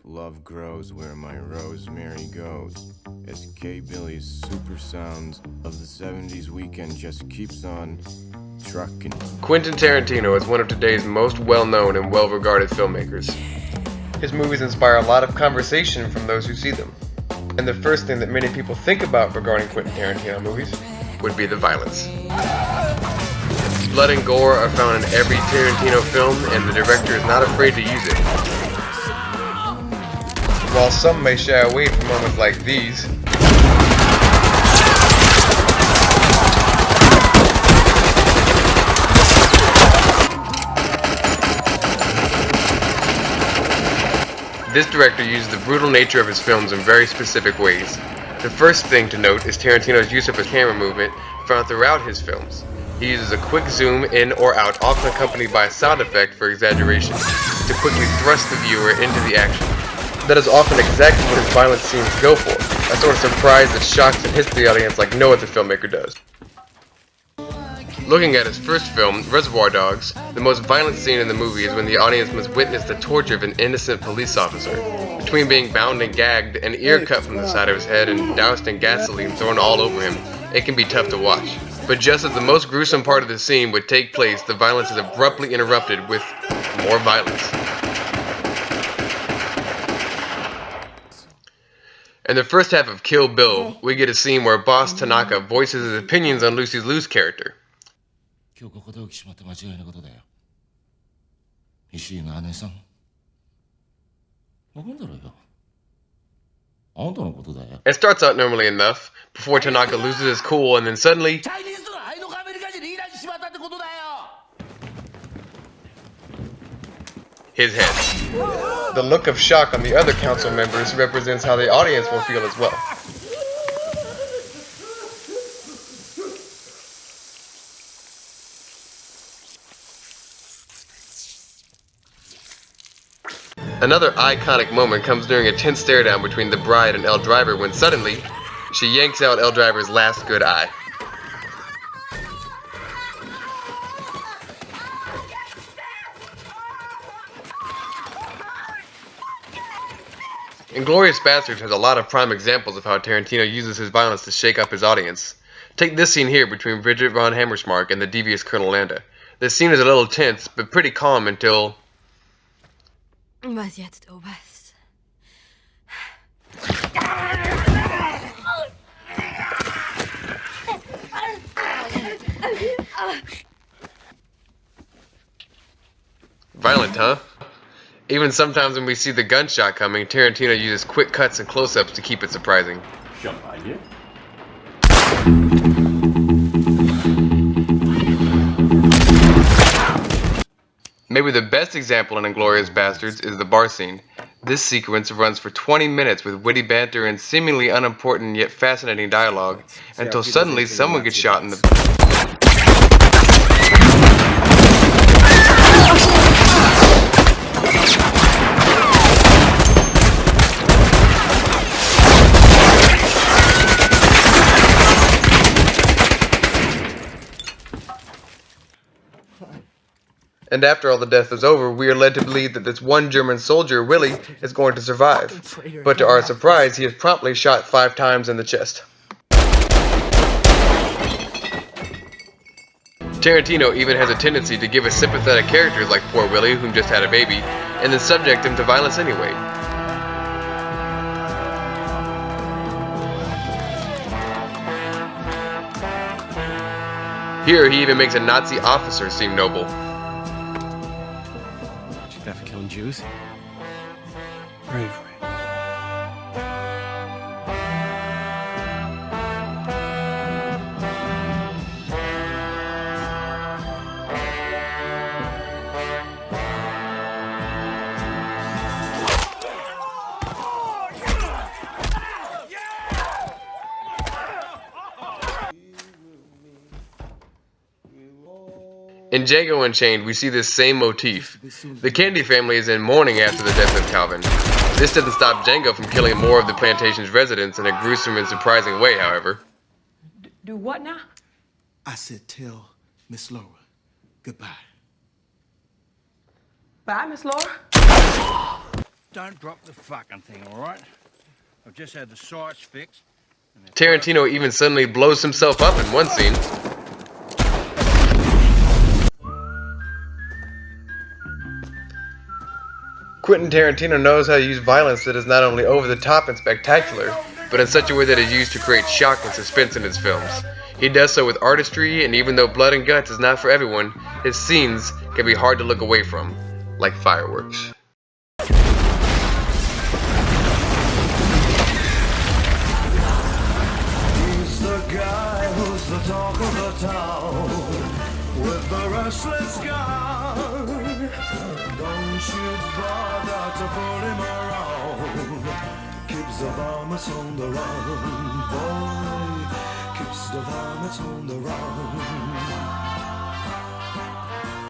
Love grows where my rosemary goes. As K. Billy's super sounds of the 70s weekend just keeps on trucking. Quentin Tarantino is one of today's most well-known and well-regarded filmmakers. His movies inspire a lot of conversation from those who see them. And the first thing that many people think about regarding Quentin Tarantino movies would be the violence. Blood and gore are found in every Tarantino film, and the director is not afraid to use it. While some may shy away from moments like these, this director uses the brutal nature of his films in very specific ways. The first thing to note is Tarantino's use of his camera movement found throughout his films. He uses a quick zoom in or out, often accompanied by a sound effect for exaggeration, to quickly thrust the viewer into the action. That is often exactly what his violent scenes go for, a sort of surprise that shocks and hits the audience like no other filmmaker does. Looking at his first film, Reservoir Dogs, the most violent scene in the movie is when the audience must witness the torture of an innocent police officer. Between being bound and gagged, an ear cut from the side of his head, and doused in gasoline thrown all over him, it can be tough to watch. But just as the most gruesome part of the scene would take place, the violence is abruptly interrupted with more violence. In the first half of Kill Bill, we get a scene where Boss Tanaka voices his opinions on Lucy Liu's character. It starts out normally enough, before Tanaka loses his cool, and then suddenly his head. The look of shock on the other council members represents how the audience will feel as well. Another iconic moment comes during a tense stare-down between the bride and Elle Driver when suddenly, she yanks out Elle Driver's last good eye. Inglourious Basterds has a lot of prime examples of how Tarantino uses his violence to shake up his audience. Take this scene here between Bridget von Hammersmark and the devious Colonel Landa. This scene is a little tense, but pretty calm until... Was jetzt, Oberst? Violent, huh? Even sometimes when we see the gunshot coming, Tarantino uses quick cuts and close-ups to keep it surprising. Maybe the best example in Inglourious Basterds is the bar scene. This sequence runs for 20 minutes with witty banter and seemingly unimportant yet fascinating dialogue, until suddenly someone gets shot in the... And after all the death is over, we are led to believe that this one German soldier, Willie, is going to survive. But to our surprise, he is promptly shot 5 times in the chest. Tarantino even has a tendency to give us sympathetic characters like poor Willie, whom just had a baby, and then subject him to violence anyway. Here, he even makes a Nazi officer seem noble. That for killing Jews? Bravery. In Django Unchained, we see this same motif. The Kennedy family is in mourning after the death of Calvin. This doesn't stop Django from killing more of the plantation's residents in a gruesome and surprising way, however. Do what now? I said tell Miss Laura goodbye. Bye, Miss Laura. Don't drop the fucking thing, all right? I've just had the sights fixed. Tarantino even suddenly blows himself up in one scene. Quentin Tarantino knows how to use violence that is not only over the top and spectacular, but in such a way that is used to create shock and suspense in his films. He does so with artistry, and even though blood and guts is not for everyone, his scenes can be hard to look away from, like fireworks. He's the guy who's the talk of the town with the restless gun. Don't you bother to pull him around. Keeps the vomits on the run, boy. Keeps the vomits on the run.